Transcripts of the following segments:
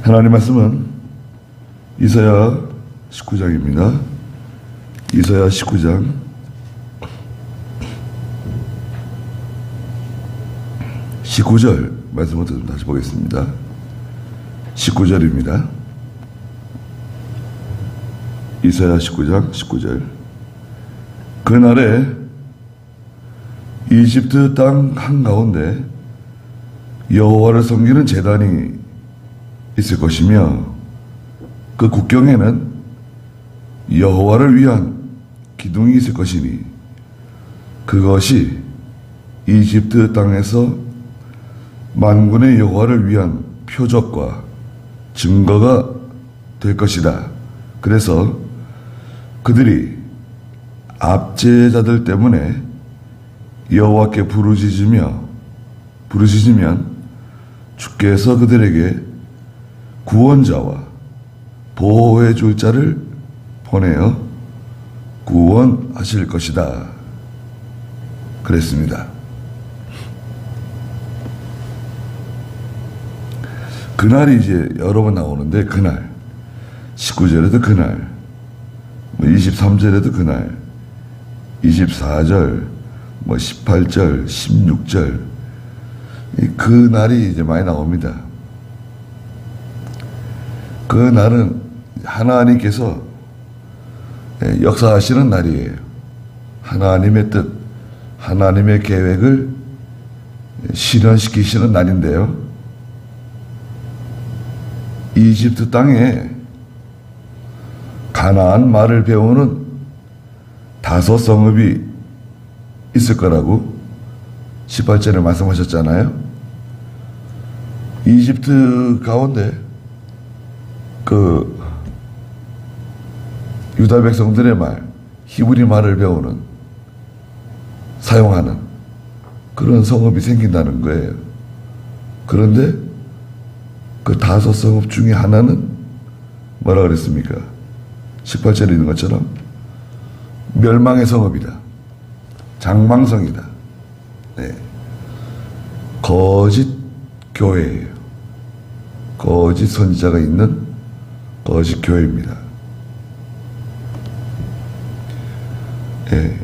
하나님 말씀은 이사야 19장입니다. 이사야 19장 19절 말씀부터 좀 다시 보겠습니다. 19절입니다. 이사야 19장 19절. 그날에 이집트 땅 한가운데 여호와를 섬기는 제단이 있을 것이며 그 국경에는 여호와를 위한 기둥이 있을 것이니 그것이 이집트 땅에서 만군의 여호와를 위한 표적과 증거가 될 것이다. 그래서 그들이 압제자들 때문에 여호와께 부르짖으면 주께서 그들에게 구원자와 보호해 줄 자를 보내어 구원하실 것이다. 그랬습니다. 그날이 이제 여러 번 나오는데 그날 19절에도 그날 23절에도 그날 24절 18절 16절 그 날이 이제 많이 나옵니다. 그 날은 하나님께서 역사하시는 날이에요. 하나님의 뜻, 하나님의 계획을 실현시키시는 날인데요. 이집트 땅에 가나안 말을 배우는 5 성읍이 있을 거라고 18절에 말씀하셨잖아요. 이집트 가운데 그 유다 백성들의 말, 히브리 말을 배우는 사용하는 그런 성읍이 생긴다는 거예요. 그런데 그 5 성읍 중에 하나는 뭐라 그랬습니까? 18절에 있는 것처럼 멸망의 성읍이다. 장망성이다. 네. 거짓 교회예요. 거짓 선지자가 있는 거짓 교회입니다. 네.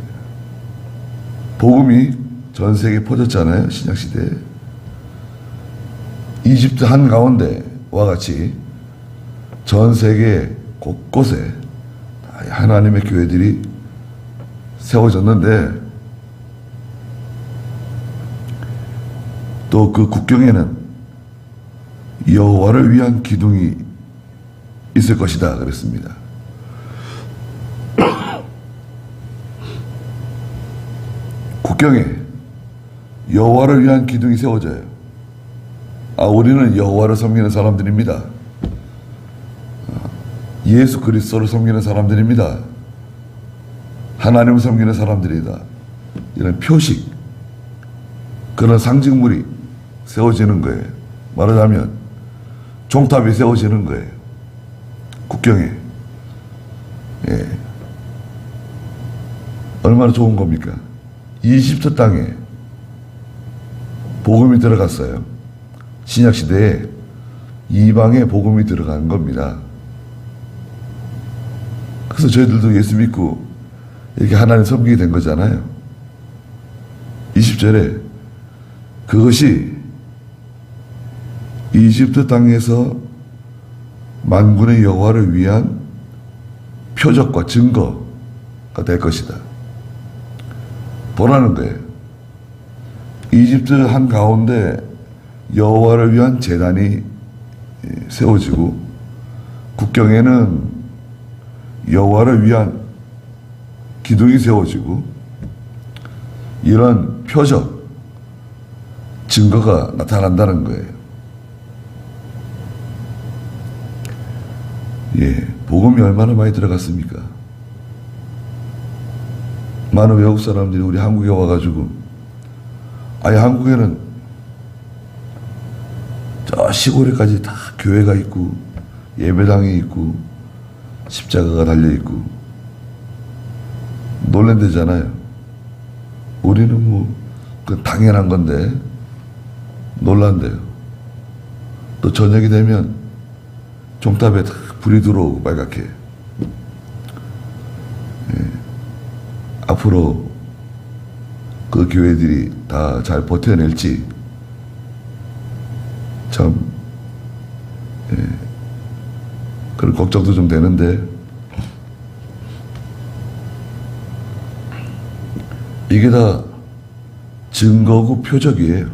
복음이 전 세계에 퍼졌잖아요. 신약시대에. 이집트 한가운데와 같이 전 세계 곳곳에 하나님의 교회들이 세워졌는데 또 그 국경에는 여호와를 위한 기둥이 있을 것이다 그랬습니다. 국경에 여호와를 위한 기둥이 세워져요. 우리는 여호와를 섬기는 사람들입니다. 예수 그리스도를 섬기는 사람들입니다. 하나님을 섬기는 사람들이다. 이런 표식, 그런 상징물이 세워지는 거예요. 말하자면 종탑이 세워지는 거예요. 국경에. 예. 얼마나 좋은 겁니까? 이집트 땅에 복음이 들어갔어요. 신약시대에 이방의 복음이 들어간 겁니다. 그래서 저희들도 예수 믿고 이렇게 하나님 섬기게 된 거잖아요. 20절에 그것이 이집트 땅에서 만군의 여호와를 위한 표적과 증거가 될 것이다. 보라는 거예요. 이집트 한가운데 여호와를 위한 제단이 세워지고 국경에는 여호와를 위한 기둥이 세워지고 이런 표적, 증거가 나타난다는 거예요. 예, 복음이 얼마나 많이 들어갔습니까? 많은 외국 사람들이 우리 한국에 와가지고 아예 한국에는 저 시골에까지 다 교회가 있고 예배당이 있고 십자가가 달려있고 놀란대잖아요. 우리는 뭐 그 당연한 건데 놀란대요. 또 저녁이 되면 종탑에 다 불이 들어오고 빨갛게. 앞으로 그 교회들이 다 잘 버텨낼지 참 그런 걱정도 좀 되는데, 이게 다 증거고 표적이에요.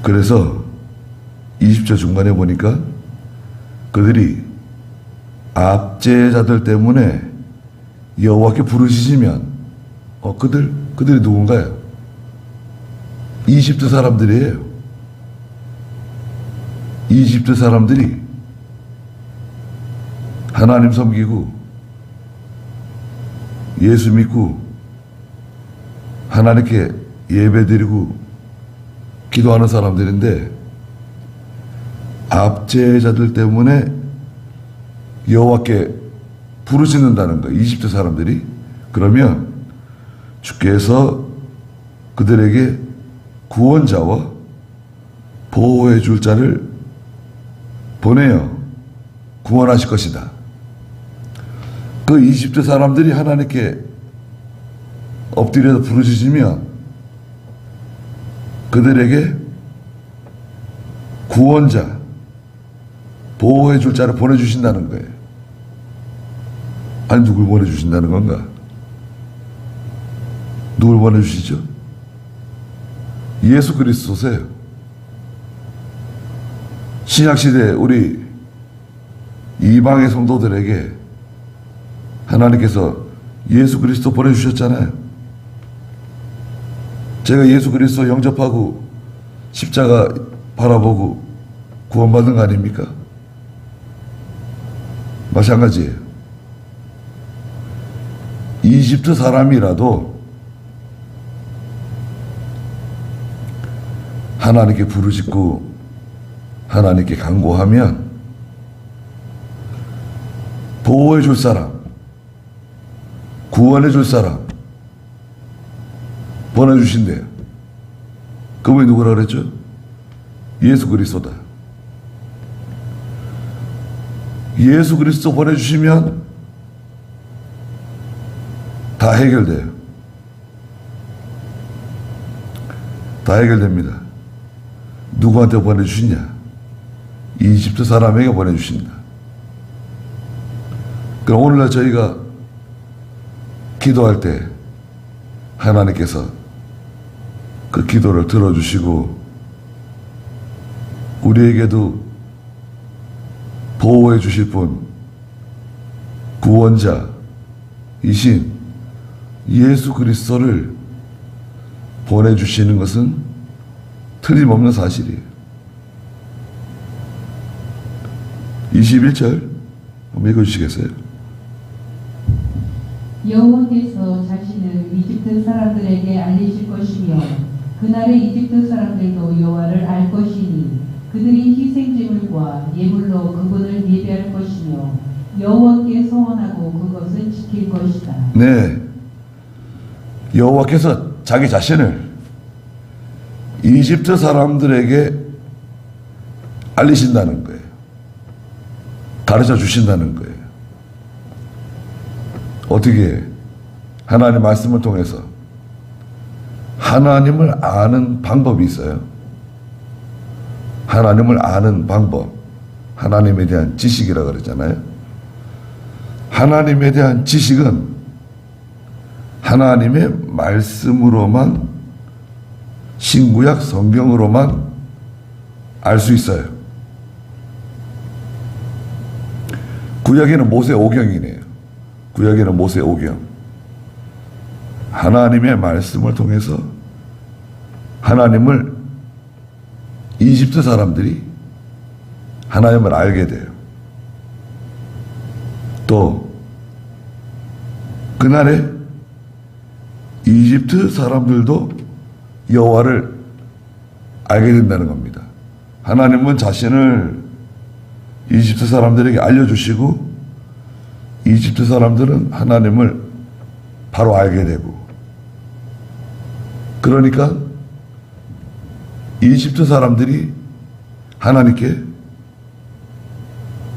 그래서 20절 중반에 보니까 그들이 압제자들 때문에 여호와께 부르짖으면, 그들이 누군가요? 이집트 사람들이에요. 이집트 사람들이 하나님 섬기고 예수 믿고 하나님께 예배드리고 기도하는 사람들인데, 압제자들 때문에 여호와께 부르짖는다는 거예요, 이집트 사람들이. 그러면 주께서 그들에게 구원자와 보호해 줄 자를 보내어 구원하실 것이다. 그 이집트 사람들이 하나님께 엎드려서 부르짖으면 그들에게 구원자, 보호해 줄 자를 보내주신다는 거예요. 아니, 누굴 보내주신다는 건가? 누굴 보내주시죠? 예수 그리스도세요. 신약시대 우리 이방의 성도들에게 하나님께서 예수 그리스도 보내주셨잖아요. 제가 예수 그리스도 영접하고 십자가 바라보고 구원받은 거 아닙니까? 마찬가지예요. 이집트 사람이라도 하나님께 부르짖고 하나님께 간구하면 보호해 줄 사람, 구원해 줄 사람 보내주신대요. 그분이 누구라 그랬죠? 예수 그리스도다. 예수 그리스도 보내주시면 다 해결돼요. 다 해결됩니다. 누구한테 보내주시냐? 이집트 사람에게 보내주신다. 그럼 오늘날 저희가 기도할 때 하나님께서 그 기도를 들어주시고 우리에게도 보호해 주실 분, 구원자이신 예수 그리스도를 보내주시는 것은 틀림없는 사실이에요. 21절 한번 읽어주시겠어요? 여호와께서 자신을 이집트 사람들에게 알리실 것이며 그날의 이집트 사람들도 여호와를 알 것이니 그들이 희생제물과 예물로 그분을 예배할 것이며 여호와께 서원하고 그것을 지킬 것이다. 네, 여호와께서 자기 자신을 이집트 사람들에게 알리신다는 거예요. 가르쳐 주신다는 거예요. 어떻게? 하나님의 말씀을 통해서 하나님을 아는 방법이 있어요. 하나님을 아는 방법, 하나님에 대한 지식이라고 그러잖아요. 하나님에 대한 지식은 하나님의 말씀으로만, 신구약 성경으로만 알 수 있어요. 구약에는 모세 오경이네요. 구약에는 모세 오경. 하나님의 말씀을 통해서 하나님을 이집트 사람들이 하나님을 알게 돼요. 또 그날에 이집트 사람들도 여호와를 알게 된다는 겁니다. 하나님은 자신을 이집트 사람들에게 알려주시고 이집트 사람들은 하나님을 바로 알게 되고, 그러니까 이집트 사람들이 하나님께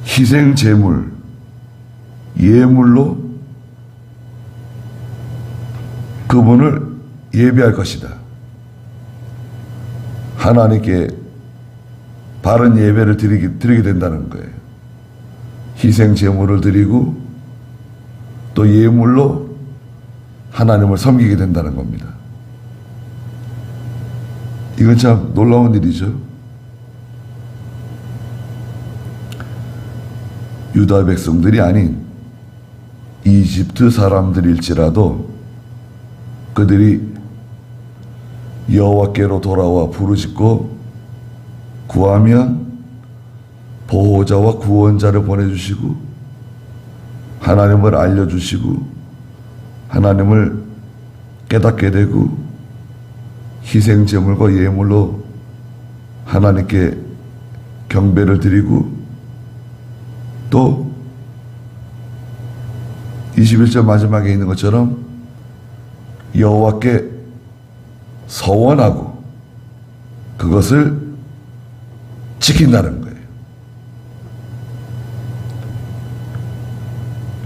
희생 제물, 예물로 그분을 예배할 것이다. 하나님께 바른 예배를 드리게 된다는 거예요. 희생 제물을 드리고 또 예물로 하나님을 섬기게 된다는 겁니다. 이건 참 놀라운 일이죠. 유다 백성들이 아닌 이집트 사람들일지라도 그들이 여호와께로 돌아와 부르짖고 구하면 보호자와 구원자를 보내주시고 하나님을 알려주시고 하나님을 깨닫게 되고 희생제물과 예물로 하나님께 경배를 드리고 또 21절 마지막에 있는 것처럼 여호와께 서원하고 그것을 지킨다는 거예요.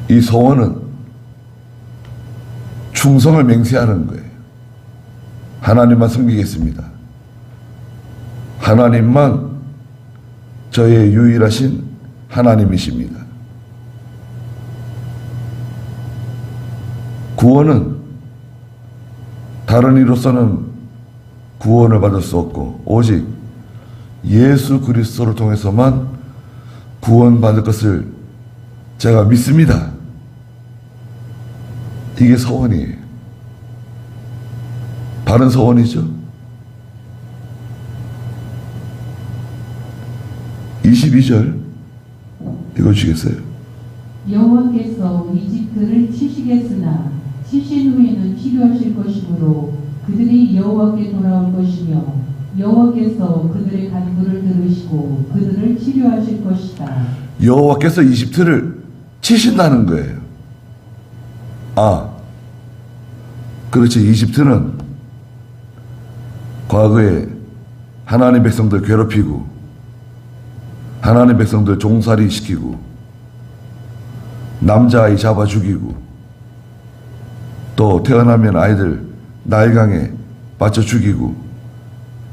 이 서원은 충성을 맹세하는 거예요. 하나님만 섬기겠습니다. 하나님만 저의 유일하신 하나님이십니다. 구원은 다른 이로서는 구원을 받을 수 없고 오직 예수 그리스도를 통해서만 구원받을 것을 제가 믿습니다. 이게 서원이에요. 바른 서원이죠. 22절 읽어주시겠어요? 여호와께서 이집트를 치시겠으나 치신 후에는 치료하실 것이므로 그들이 여호와께 돌아올 것이며 여호와께서 그들의 간구를 들으시고 그들을 치료하실 것이다. 여호와께서 이집트를 치신다는 거예요. 아, 그렇지. 이집트는 과거에 하나님 백성들 괴롭히고 하나님 백성들 종살이 시키고 남자아이 잡아 죽이고 또 태어나면 아이들 나일강에 빠져 죽이고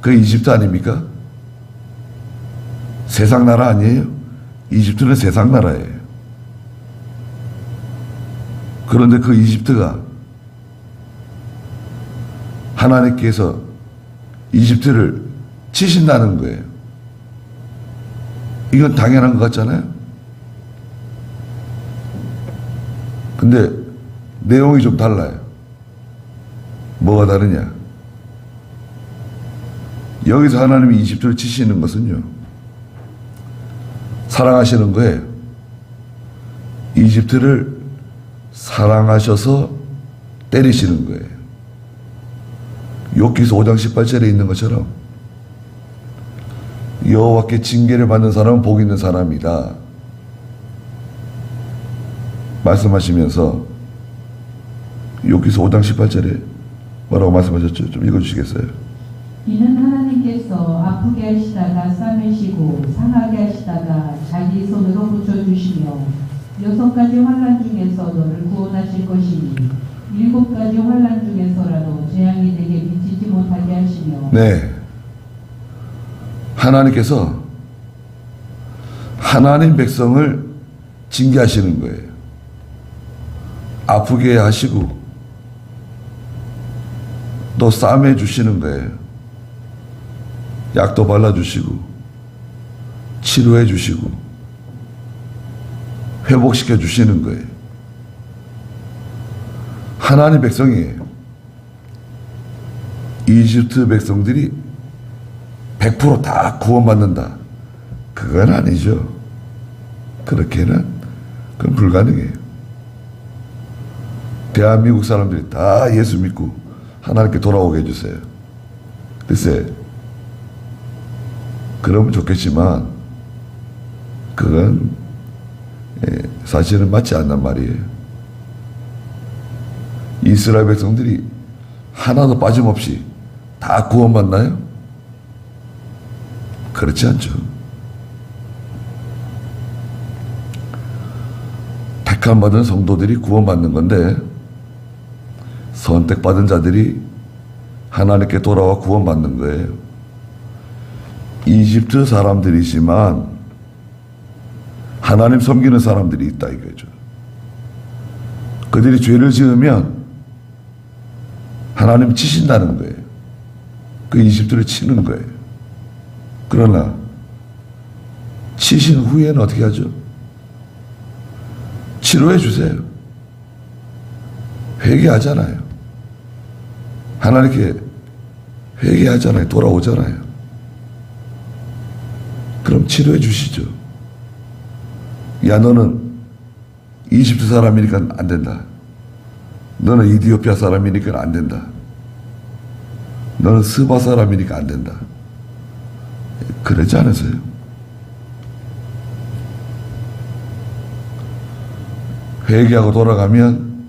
그게 이집트 아닙니까? 세상 나라 아니에요? 이집트는 세상 나라예요. 그런데 그 이집트가 하나님께서 이집트를 치신다는 거예요. 이건 당연한 것 같잖아요. 근데 내용이 좀 달라요. 뭐가 다르냐? 여기서 하나님이 이집트를 치시는 것은요, 사랑하시는 거예요. 이집트를 사랑하셔서 때리시는 거예요. 욥기서 5장 18절에 있는 것처럼 여호와께 징계를 받는 사람은 복 있는 사람이다 말씀하시면서 욥기서 5장 18절에 뭐라고 말씀하셨죠? 좀 읽어주시겠어요? 이는 하나님께서 아프게 하시다가 싸매시고 상하게 하시다가 자기 손으로 붙여주시며 6가지 환난 중에서 너를 구원하실 것이니 7가지 환난 중에서라도 재앙이 내게 미치지 못하게 하시며. 네, 하나님께서 하나님 백성을 징계하시는 거예요. 아프게 하시고 또 싸매 주시는 거예요. 약도 발라주시고 치료해 주시고 회복시켜 주시는 거예요. 하나님 백성이에요. 이집트 백성들이 100% 다 구원받는다, 그건 아니죠. 그렇게는 그건 불가능해요. 대한민국 사람들이 다 예수 믿고 하나님께 돌아오게 해주세요. 글쎄, 그러면 좋겠지만 그건 사실은 맞지 않는 말이에요. 이스라엘 백성들이 하나도 빠짐없이 다 구원받나요? 그렇지 않죠. 택함받은 성도들이 구원받는 건데, 선택받은 자들이 하나님께 돌아와 구원받는 거예요. 이집트 사람들이지만 하나님 섬기는 사람들이 있다 이거죠. 그들이 죄를 지으면 하나님 치신다는 거예요. 그 이집트를 치는 거예요. 그러나 치신 후에는 어떻게 하죠? 치료해 주세요. 회개하잖아요. 하나님께 회개하잖아요. 돌아오잖아요. 그럼 치료해 주시죠. 야, 너는 이집트 사람이니까 안 된다. 너는 이디오피아 사람이니까 안 된다. 너는 스바 사람이니까 안 된다. 그러지 않으세요? 회개하고 돌아가면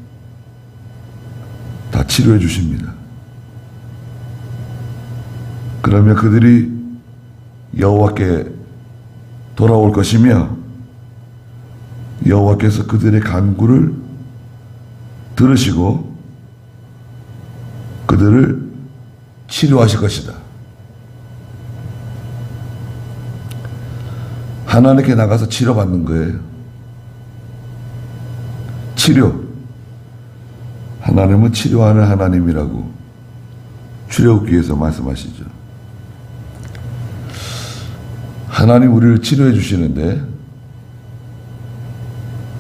다 치료해 주십니다. 그러면 그들이 여호와께 돌아올 것이며 여호와께서 그들의 간구를 들으시고 그들을 치료하실 것이다. 하나님께 나가서 치료받는 거예요. 치료. 하나님은 치료하는 하나님이라고 출애굽기에서 말씀하시죠. 하나님 우리를 치료해 주시는데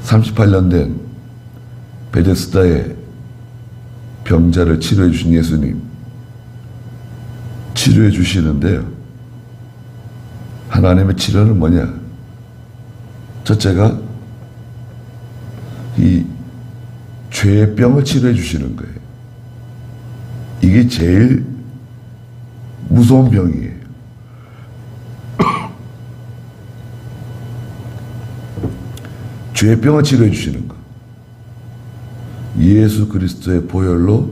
38년 된 베데스다의 병자를 치료해 주신 예수님 치료해 주시는데요. 하나님의 치료는 뭐냐? 첫째가 이 죄의 병을 치료해 주시는 거예요. 이게 제일 무서운 병이에요. 죄의 병을 치료해 주시는 것. 예수 그리스도의 보혈로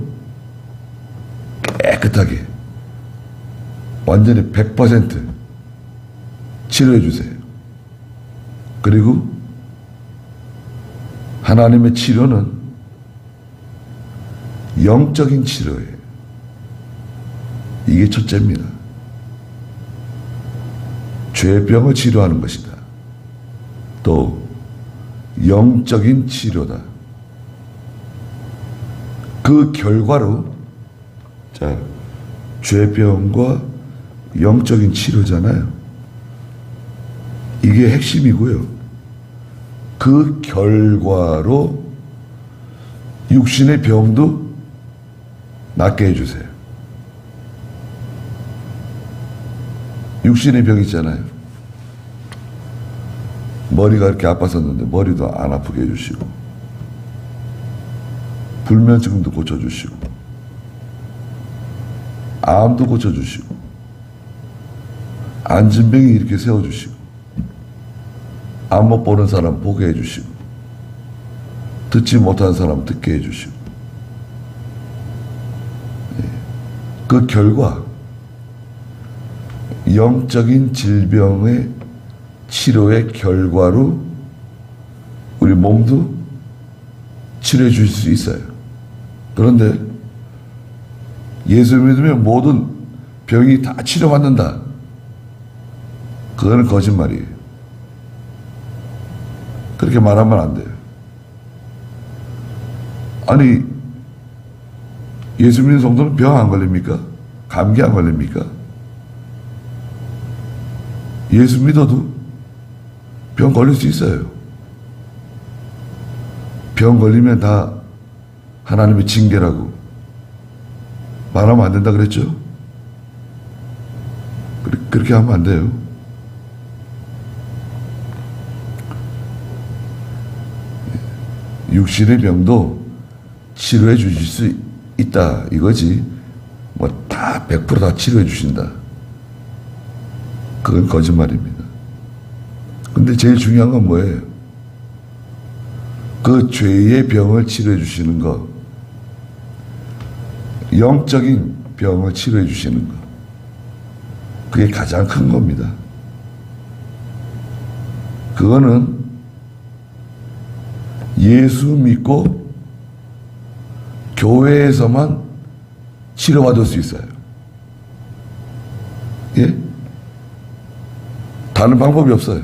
깨끗하게 완전히 100% 치료해 주세요. 그리고 하나님의 치료는 영적인 치료예요. 이게 첫째입니다. 죄의 병을 치료하는 것이다. 또 영적인 치료다. 그 결과로 자, 죄병과 영적인 치료잖아요. 이게 핵심이고요. 그 결과로 육신의 병도 낫게 해주세요. 육신의 병 있잖아요. 머리가 이렇게 아팠었는데 머리도 안 아프게 해주시고, 불면증도 고쳐주시고, 암도 고쳐주시고, 안진병이 이렇게 세워주시고, 암 못 보는 사람 보게 해주시고, 듣지 못하는 사람 듣게 해주시고, 그 결과 영적인 질병의 치료의 결과로 우리 몸도 치료해 줄 수 있어요. 그런데 예수 믿으면 모든 병이 다 치료받는다. 그거는 거짓말이에요. 그렇게 말하면 안 돼요. 아니, 예수 믿는 성도는 병 안 걸립니까? 감기 안 걸립니까? 예수 믿어도 병 걸릴 수 있어요. 병 걸리면 다 하나님의 징계라고 말하면 안 된다 그랬죠? 그렇게 하면 안 돼요. 육신의 병도 치료해 주실 수 있다 이거지, 뭐 다 100% 치료해 주신다, 그건 거짓말입니다. 근데 제일 중요한 건 뭐예요? 그 죄의 병을 치료해 주시는 것, 영적인 병을 치료해 주시는 것, 그게 가장 큰 겁니다. 그거는 예수 믿고 교회에서만 치료받을 수 있어요. 예? 다른 방법이 없어요.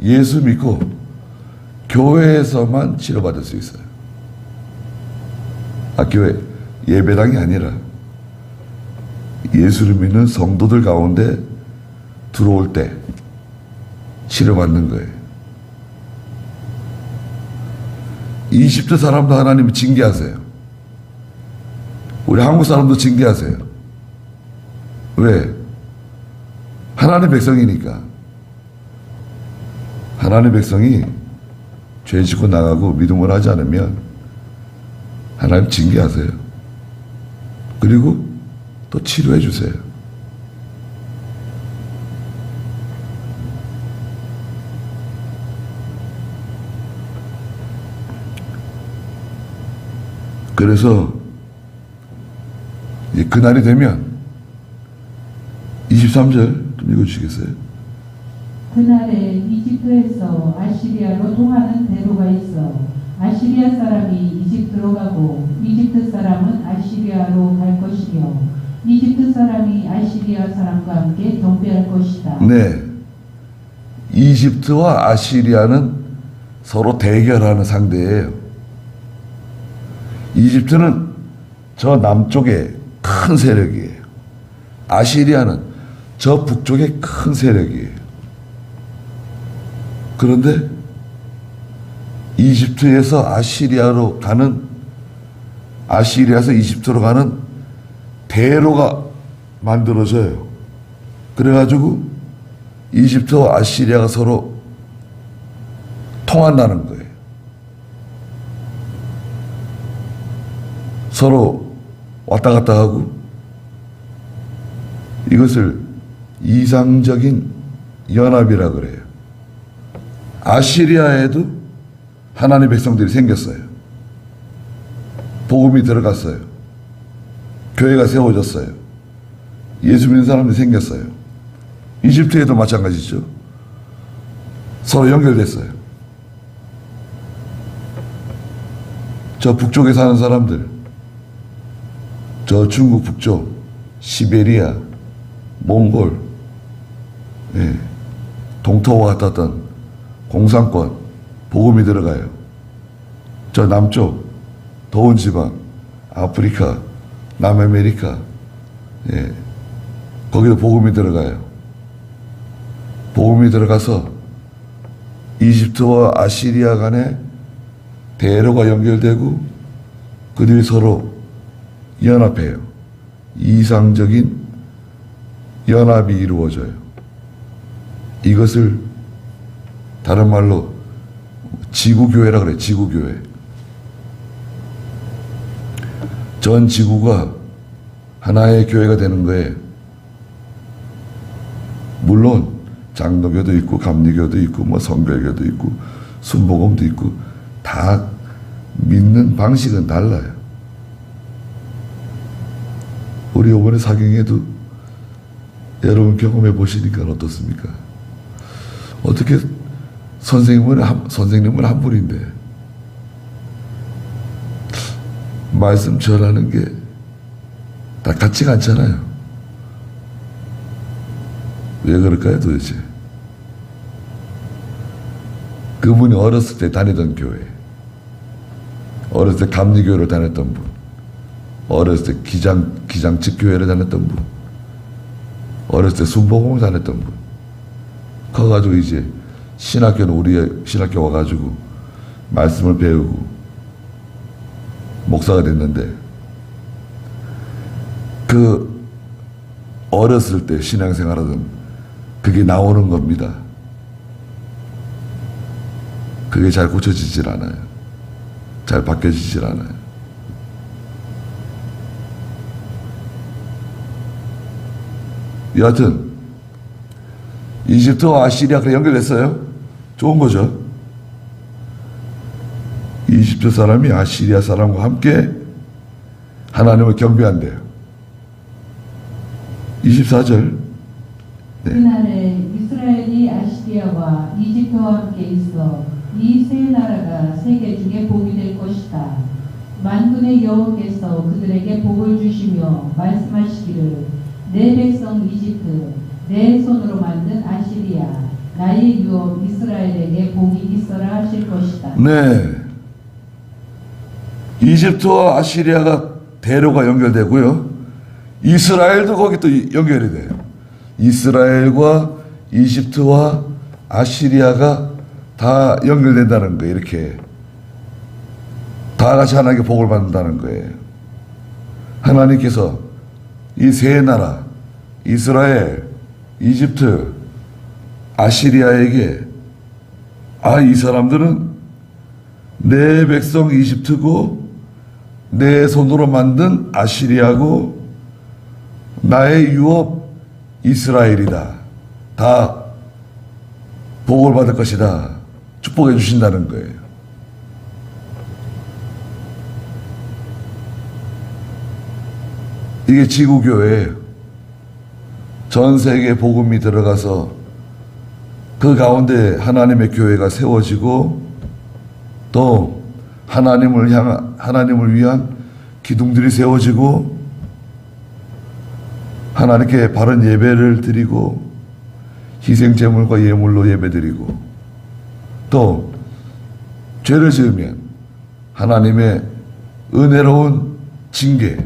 예수 믿고 교회에서만 치료받을 수 있어요. 교회 예배당이 아니라 예수를 믿는 성도들 가운데 들어올 때 치료받는 거예요. 이집트 사람도 하나님이 징계하세요. 우리 한국 사람도 징계하세요. 왜? 하나님 백성이니까. 하나님 백성이 죄 짓고 나가고 믿음을 하지 않으면 하나님 징계하세요. 그리고 또 치료해 주세요. 그래서 그날이 되면 23절 좀 읽어주시겠어요? 그날에 이집트에서 아시리아로 통하는 대로가 있어 아시리아 사람이 이집트로 가고 이집트 사람은 아시리아로 갈 것이며 이집트 사람이 아시리아 사람과 함께 경배할 것이다. 네. 이집트와 아시리아는 서로 대결하는 상대예요. 이집트는 저 남쪽에 큰 세력이에요. 아시리아는 저 북쪽에 큰 세력이에요. 그런데 이집트에서 아시리아에서 이집트로 가는 대로가 만들어져요. 그래가지고 이집트와 아시리아가 서로 통한다는 거예요. 서로 왔다 갔다 하고, 이것을 이상적인 연합이라 그래요. 아시리아에도 하나님의 백성들이 생겼어요. 복음이 들어갔어요. 교회가 세워졌어요. 예수 믿는 사람들이 생겼어요. 이집트에도 마찬가지죠. 서로 연결됐어요. 저 북쪽에 사는 사람들, 저 중국 북쪽, 시베리아, 몽골, 동토와 같았던 공산권, 복음이 들어가요. 저 남쪽, 더운 지방, 아프리카, 남아메리카, 거기도 복음이 들어가요. 복음이 들어가서 이집트와 아시리아 간에 대로가 연결되고 그들이 서로 연합해요. 이상적인 연합이 이루어져요. 이것을 다른 말로 지구교회라 그래요. 지구교회. 전 지구가 하나의 교회가 되는 거예요. 물론 장로교도 있고 감리교도 있고 뭐 성결교도 있고 순복음도 있고 다 믿는 방식은 달라요. 우리 이번에 사경에도 여러분 경험해 보시니까 어떻습니까? 어떻게 선생님은 한 분인데 말씀 전하는 게 다 같지가 않잖아요. 왜 그럴까요 도대체? 그분이 어렸을 때 다니던 교회, 어렸을 때 감리교회를 다녔던 분, 어렸을 때 기장측 교회를 다녔던 분, 어렸을 때 순복음을 다녔던 분, 커가지고 이제 신학교는 우리의 신학교 와가지고 말씀을 배우고 목사가 됐는데, 그 어렸을 때 신앙생활하던 그게 나오는 겁니다. 그게 잘 고쳐지질 않아요. 잘 바뀌어지질 않아요. 여하튼 이집트와 아시리아가 연결됐어요. 좋은 거죠. 이집트 사람이 아시리아 사람과 함께 하나님을 경배한대요. 24절. 네. 그날에 이스라엘이 아시리아와 이집트와 함께 있어 이 세 나라가 세계 중에 복이 될 것이다. 만군의 여호께서 그들에게 복을 주시며 말씀하시기를 내 백성 이집트 내 손으로 만든 아시리아 나의 유업 이스라엘에게 복이 있어라 하실 것이다. 네. 이집트와 아시리아가 대로가 연결되고요. 이스라엘도 거기 또 연결이 돼요. 이스라엘과 이집트와 아시리아가 다 연결된다는 거예요. 이렇게 다 같이 하나님께 복을 받는다는 거예요. 하나님께서 이 세 나라 이스라엘, 이집트, 아시리아에게 이 사람들은 내 백성 이집트고 내 손으로 만든 아시리아고 나의 유업 이스라엘이다. 다 복을 받을 것이다. 축복해 주신다는 거예요. 이게 지구교회예요. 전 세계에 복음이 들어가서 그 가운데 하나님의 교회가 세워지고 또 하나님을 위한 기둥들이 세워지고 하나님께 바른 예배를 드리고 희생 제물과 예물로 예배드리고 또 죄를 지으면 하나님의 은혜로운 징계,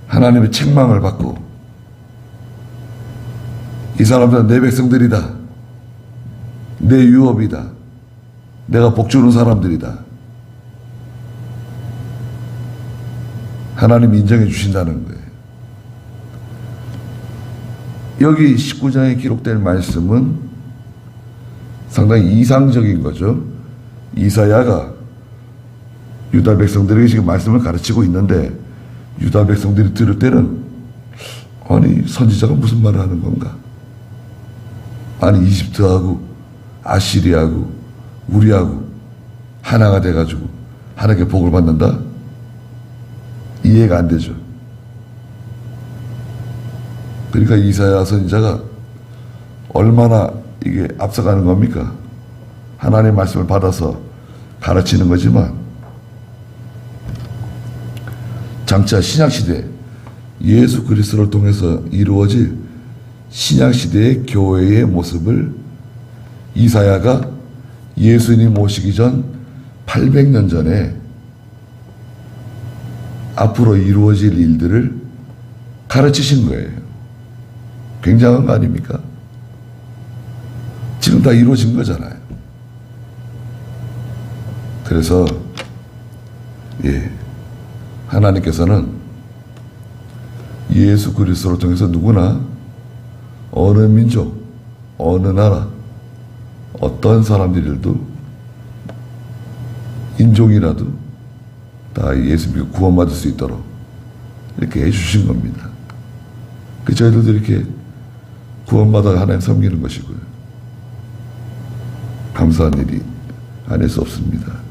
하나님의 책망을 받고 이 사람들은 내 백성들이다. 내 유업이다. 내가 복주는 사람들이다. 하나님이 인정해 주신다는 거예요. 여기 19장에 기록된 말씀은 상당히 이상적인 거죠. 이사야가 유다 백성들에게 지금 말씀을 가르치고 있는데 유다 백성들이 들을 때는 아니 선지자가 무슨 말을 하는 건가? 아니 이집트하고 아시리아하고 우리하고 하나가 돼가지고 하나님께 복을 받는다? 이해가 안 되죠. 그러니까 이사야 선지자가 얼마나 이게 앞서가는 겁니까? 하나님의 말씀을 받아서 가르치는 거지만 장차 신약시대 예수 그리스도를 통해서 이루어질 신약시대의 교회의 모습을 이사야가 예수님 오시기 전 800년 전에 앞으로 이루어질 일들을 가르치신 거예요. 굉장한 거 아닙니까? 지금 다 이루어진 거잖아요. 그래서 하나님께서는 예수 그리스도를 통해서 누구나 어느 민족, 어느 나라, 어떤 사람들이라도 인종이라도 다 예수 믿고 구원받을 수 있도록 이렇게 해주신 겁니다. 저희들도 이렇게 구원받아 하나님 섬기는 것이고요. 감사한 일이 아닐 수 없습니다.